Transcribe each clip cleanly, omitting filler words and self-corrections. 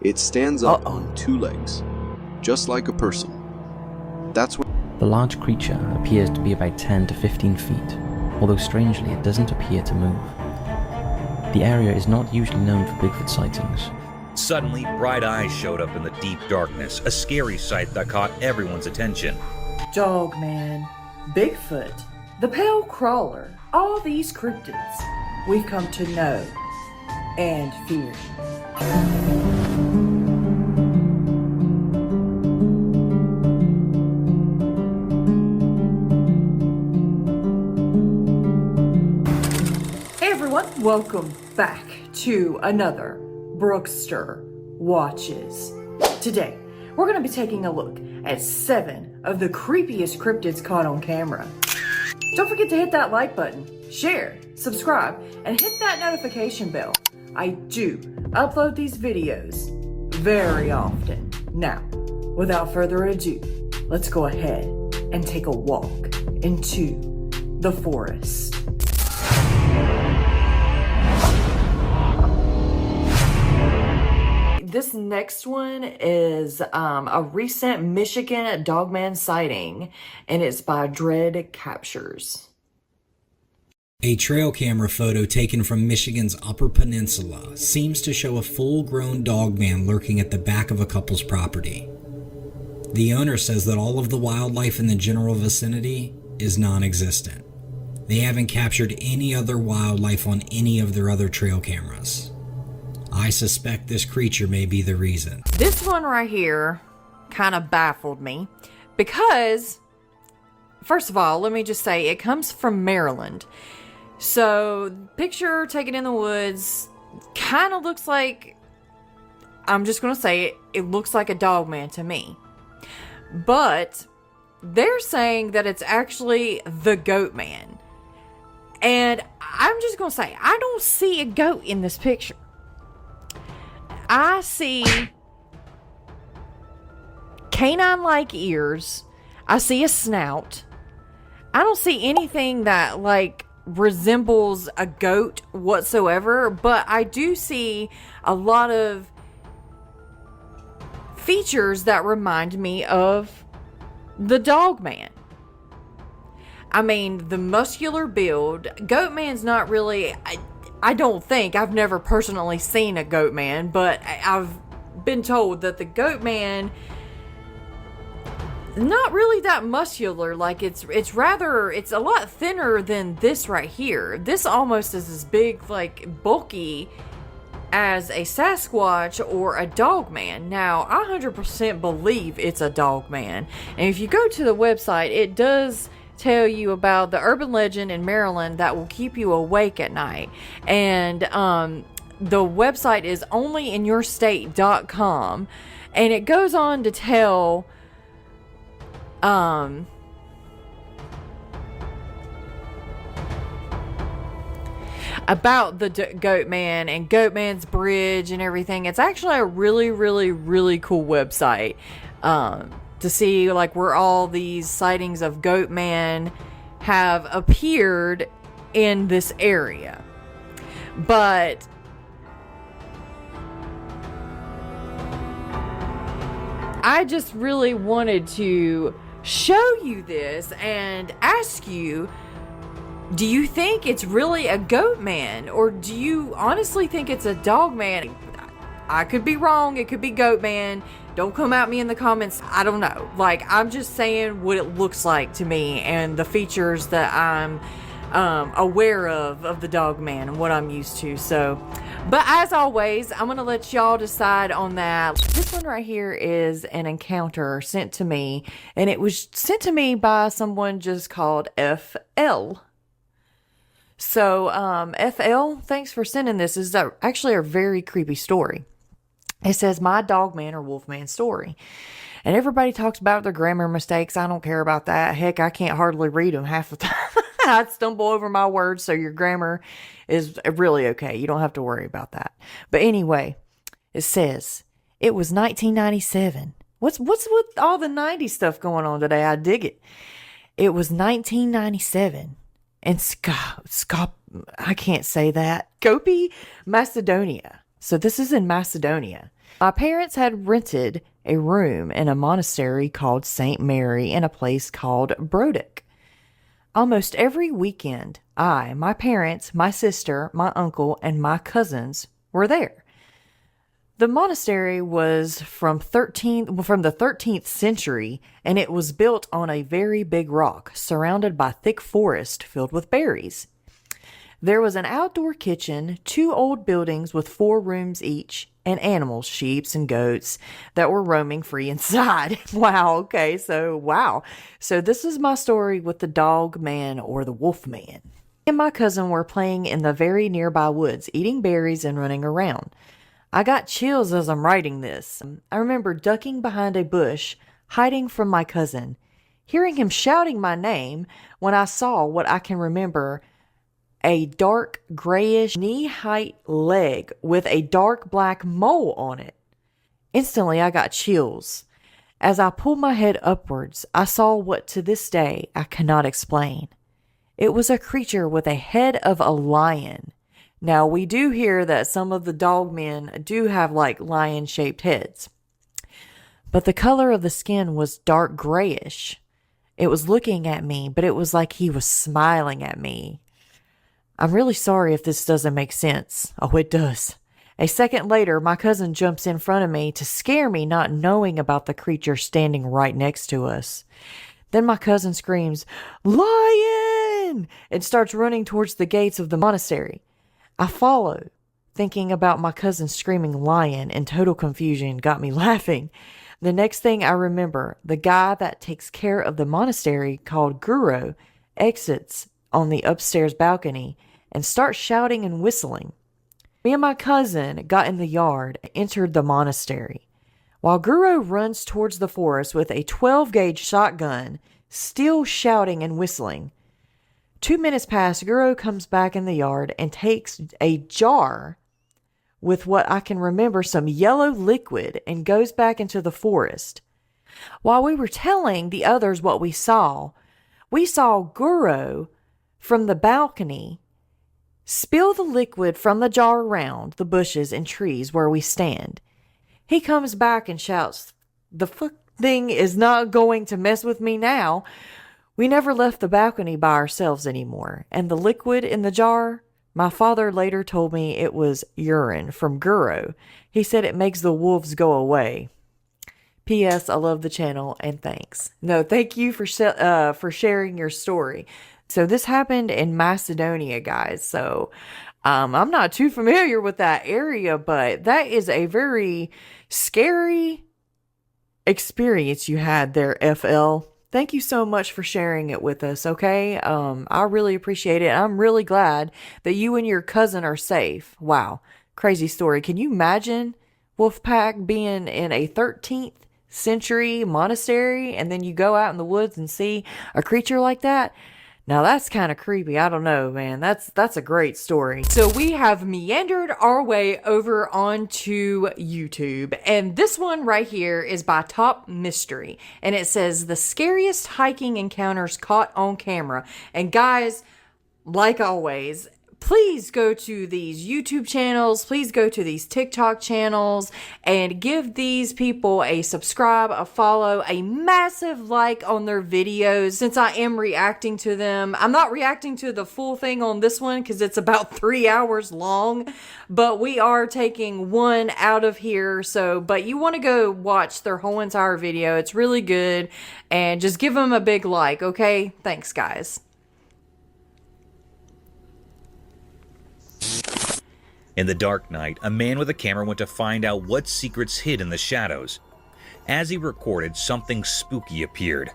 It stands up on two legs, just like a person. That's what... The large creature appears to be about 10 to 15 feet, although strangely it doesn't appear to move. The area is not usually known for Bigfoot sightings. Suddenly, bright eyes showed up in the deep darkness, a scary sight that caught everyone's attention. Dogman, Bigfoot, the pale crawler, all these cryptids we've come to know and fear. Hey everyone, welcome back to another Brookster Watches. Today, we're going to be taking a look at 7 of the creepiest cryptids caught on camera. Don't forget to hit that like button, share, subscribe, and hit that notification bell. I do upload these videos very often. Now, without further ado, let's go ahead and take a walk into the forest. This next one is a recent Michigan dogman sighting, and it's by Dread Captures. A trail camera photo taken from Michigan's Upper Peninsula seems to show a full-grown dogman lurking at the back of a couple's property. The owner says that all of the wildlife in the general vicinity is non-existent. They haven't captured any other wildlife on any of their other trail cameras. I suspect this creature may be the reason. This one right here kind of baffled me because, first of all, let me just say it comes from Maryland. So, picture taken in the woods kind of looks like, I'm just going to say it, it looks like a dogman to me. But they're saying that it's actually the goat man. And I'm just going to say, I don't see a goat in this picture. I see canine-like ears. I see a snout. I don't see anything that, like, resembles a goat whatsoever, but I do see a lot of features that remind me of the dogman. I mean, the muscular build. Goatman's not really... I don't think, I've never personally seen a goat man, but I've been told that the goat man not really that muscular. Like it's a lot thinner than this right here. This almost is as big, like bulky as a Sasquatch or a dog man. Now, I 100% believe it's a dog man. And if you go to the website, it does tell you about the urban legend in Maryland that will keep you awake at night. And the website is onlyinyourstate.com, and it goes on to tell about the goat man and goat man's bridge and everything. It's actually a really, really, really cool website to see, like, where all these sightings of goat man have appeared in this area. But I just really wanted to show you this and ask you, do you think it's really a goat man, or do you honestly think it's a dog man? I could be wrong. It could be goat man. Don't come at me in the comments. I don't know. Like, I'm just saying what it looks like to me and the features that I'm aware of the dog man and what I'm used to. So, but as always, I'm going to let y'all decide on that. This one right here is an encounter sent to me, and it was sent to me by someone just called FL. So, FL, thanks for sending this. This is actually a very creepy story. It says, my dogman or wolfman story. And everybody talks about their grammar mistakes. I don't care about that. Heck, I can't hardly read them half the time. I stumble over my words, so your grammar is really okay. You don't have to worry about that. But anyway, it says, it was 1997. What's with all the 90s stuff going on today? I dig it. It was 1997. And I can't say that. Skopje, Macedonia. So this is in Macedonia. My parents had rented a room in a monastery called St. Mary in a place called Brooke. Almost every weekend, I, my parents, my sister, my uncle, and my cousins were there. The monastery was from the 13th century, and it was built on a very big rock, surrounded by thick forest filled with berries. There was an outdoor kitchen, 2 old buildings with 4 rooms each, and animals, sheep and goats, that were roaming free inside. Wow, So this is my story with the dog man or the wolf man. Me and my cousin were playing in the very nearby woods, eating berries and running around. I got chills as I'm writing this. I remember ducking behind a bush, hiding from my cousin, hearing him shouting my name when I saw what I can remember a dark grayish knee-height leg with a dark black mole on it. Instantly, I got chills. As I pulled my head upwards, I saw what to this day I cannot explain. It was a creature with a head of a lion. Now, we do hear that some of the dog men do have like lion-shaped heads. But the color of the skin was dark grayish. It was looking at me, but it was like he was smiling at me. I'm really sorry if this doesn't make sense. Oh, it does. A second later, my cousin jumps in front of me to scare me, not knowing about the creature standing right next to us. Then my cousin screams, "Lion!" and starts running towards the gates of the monastery. I follow, thinking about my cousin screaming lion, and total confusion got me laughing. The next thing I remember, the guy that takes care of the monastery, called Guru, exits on the upstairs balcony and starts shouting and whistling. Me and my cousin got in the yard and entered the monastery, while Guru runs towards the forest with a 12-gauge shotgun, still shouting and whistling. 2 minutes pass, Guru comes back in the yard and takes a jar with what I can remember some yellow liquid and goes back into the forest. While we were telling the others what we saw Guru from the balcony spill the liquid from the jar around the bushes and trees where we stand. He comes back and shouts, "The thing is not going to mess with me now." We never left the balcony by ourselves anymore, and the liquid in the jar, my father later told me it was urine from Guru. He said it makes the wolves go away. P.S. I love the channel, and thanks. No, thank you for sharing your story. So this happened in Macedonia, guys. So I'm not too familiar with that area, but that is a very scary experience you had there, FL. Thank you so much for sharing it with us, okay? I really appreciate it. I'm really glad that you and your cousin are safe. Wow, crazy story. Can you imagine Wolfpack being in a 13th century monastery and then you go out in the woods and see a creature like that? Now that's kind of creepy. I don't know, man. That's a great story. So we have meandered our way over onto YouTube, and this one right here is by Top Mystery, and it says the scariest hiking encounters caught on camera. And guys, like always, please go to these YouTube channels, please go to these TikTok channels, and give these people a subscribe, a follow, a massive like on their videos. Since I am reacting to them, I'm not reacting to the full thing on this one because it's about 3 hours long, but we are taking one out of here. So, but you want to go watch their whole entire video. It's really good, and just give them a big like, okay? Thanks, guys. In the dark night, a man with a camera went to find out what secrets hid in the shadows. As he recorded, something spooky appeared.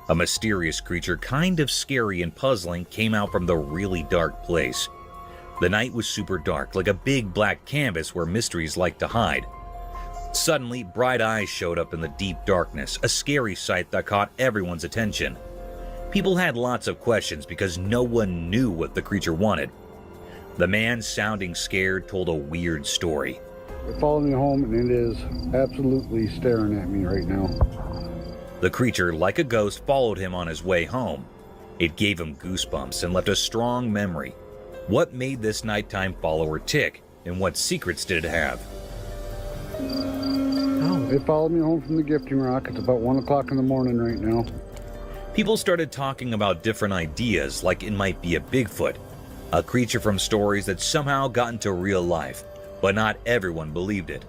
A mysterious creature, kind of scary and puzzling, came out from the really dark place. The night was super dark, like a big black canvas where mysteries like to hide. Suddenly, bright eyes showed up in the deep darkness, a scary sight that caught everyone's attention. People had lots of questions because no one knew what the creature wanted. The man, sounding scared, told a weird story. It followed me home, and it is absolutely staring at me right now. The creature, like a ghost, followed him on his way home. It gave him goosebumps and left a strong memory. What made this nighttime follower tick, and what secrets did it have? They followed me home from the gifting rock. It's about 1 o'clock in the morning right now. People started talking about different ideas, like it might be a Bigfoot, a creature from stories that somehow got into real life, but not everyone believed it.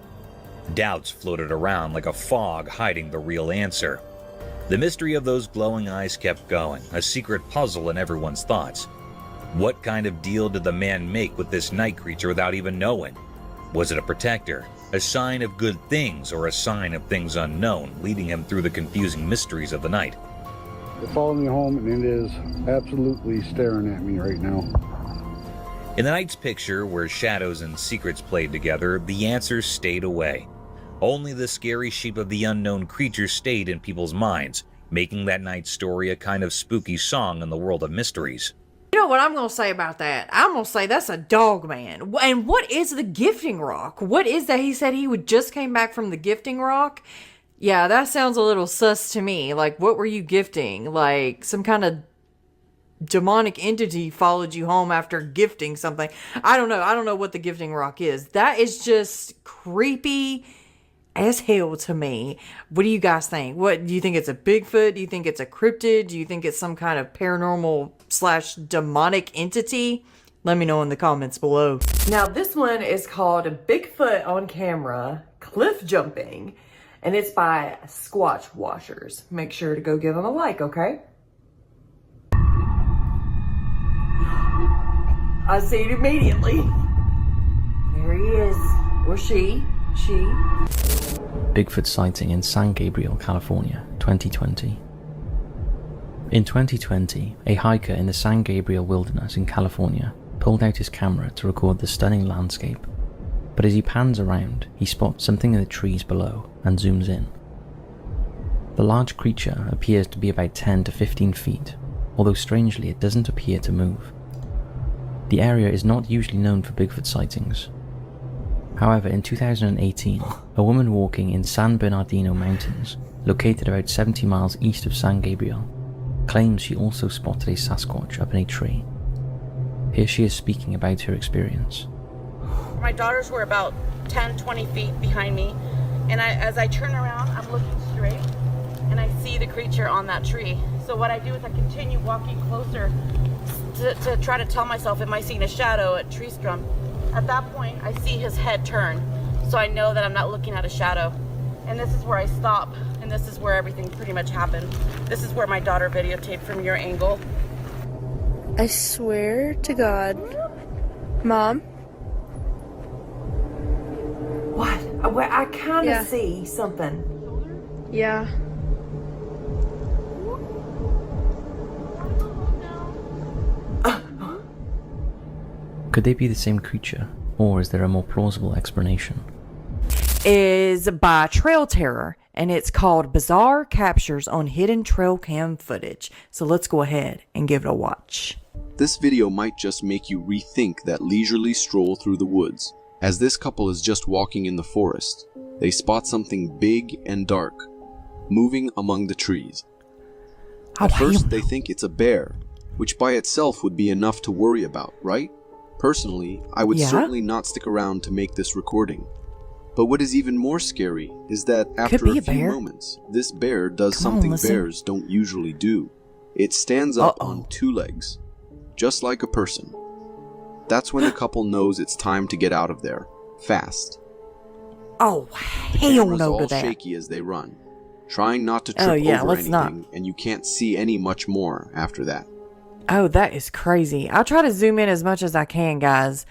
Doubts floated around like a fog hiding the real answer. The mystery of those glowing eyes kept going, a secret puzzle in everyone's thoughts. What kind of deal did the man make with this night creature without even knowing? Was it a protector, a sign of good things, or a sign of things unknown, leading him through the confusing mysteries of the night? They followed me home, and it is absolutely staring at me right now. In the night's picture, where shadows and secrets played together, the answers stayed away. Only the scary sheep of the unknown creature stayed in people's minds, making that night's story a kind of spooky song in the world of mysteries. You know what I'm going to say about that? I'm going to say that's a dog man. And what is the gifting rock? What is that? He said he would just came back from the gifting rock. Yeah, that sounds a little sus to me. Like, what were you gifting? Like, some kind of demonic entity followed you home after gifting something. I don't know. I don't know what the gifting rock is. That is just creepy as hell to me. What do you guys think? What do you think? It's a Bigfoot? Do you think it's a cryptid? Do you think it's some kind of paranormal / demonic entity? Let me know in the comments below. Now this one is called Bigfoot on Camera Cliff Jumping, and it's by Squatch Washers. Make sure to go give them a like, okay? I see it immediately. There he is. Or she. Bigfoot sighting in San Gabriel, California, 2020. In 2020, a hiker in the San Gabriel wilderness in California pulled out his camera to record the stunning landscape. But as he pans around, he spots something in the trees below and zooms in. The large creature appears to be about 10 to 15 feet, although strangely it doesn't appear to move. The area is not usually known for Bigfoot sightings. However, in 2018, a woman walking in San Bernardino Mountains, located about 70 miles east of San Gabriel, claims she also spotted a Sasquatch up in a tree. Here she is speaking about her experience. My daughters were about 10-20 feet behind me, and as I turn around, I'm looking straight, and I see the creature on that tree. So what I do is I continue walking closer to try to tell myself, am I seeing a shadow, a tree stump? At that point, I see his head turn, so I know that I'm not looking at a shadow. And this is where I stop, and this is where everything pretty much happened. This is where my daughter videotaped from your angle. I swear to God. Mom? What? Well, I kind of Yeah. see something. Yeah. Could they be the same creature, or is there a more plausible explanation? Is by Trail Terror, and it's called Bizarre Captures on Hidden Trail Cam Footage. So let's go ahead and give it a watch. This video might just make you rethink that leisurely stroll through the woods. As this couple is just walking in the forest, they spot something big and dark, moving among the trees. At first, they think it's a bear, which by itself would be enough to worry about, right? Personally, I would certainly not stick around to make this recording. But what is even more scary is that after a few moments, this bear does something bears don't usually do. It stands up on 2 legs, just like a person. That's when the couple knows it's time to get out of there, fast. Oh, hell no to that. Shaky as they run, trying not to trip over anything, and you can't see any much more after that. Oh, that is crazy. I'll try to zoom in as much as I can, guys.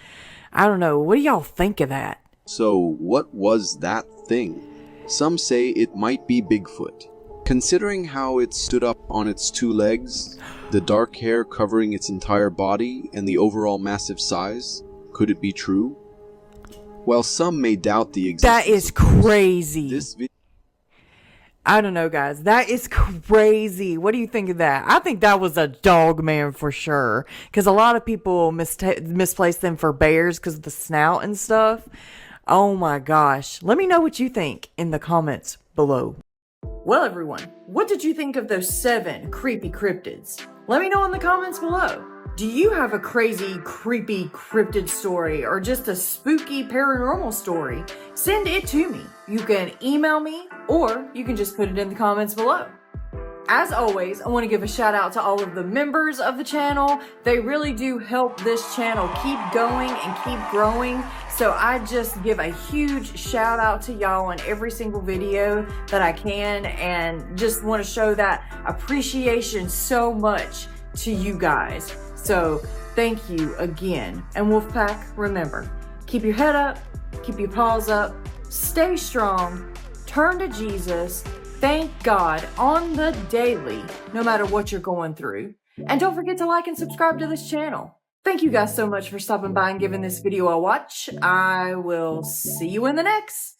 I don't know. What do y'all think of that? So, what was that thing? Some say it might be Bigfoot. Considering how it stood up on its 2 legs, the dark hair covering its entire body, and the overall massive size, could it be true? While some may doubt the existence that is crazy. This I don't know, guys. That is crazy. What do you think of that? I think that was a dog man for sure. Because a lot of people misplace them for bears because of the snout and stuff. Oh my gosh. Let me know what you think in the comments below. Well, everyone, what did you think of those 7 creepy cryptids? Let me know in the comments below. Do you have a crazy, creepy cryptid story or just a spooky paranormal story? Send it to me. You can email me or you can just put it in the comments below. As always, I want to give a shout out to all of the members of the channel. They really do help this channel keep going and keep growing. So I just give a huge shout out to y'all on every single video that I can, and just want to show that appreciation so much to you guys. So thank you again. And Wolfpack, remember, keep your head up, keep your paws up, stay strong, turn to Jesus, thank God on the daily, no matter what you're going through. And don't forget to like and subscribe to this channel. Thank you guys so much for stopping by and giving this video a watch. I will see you in the next.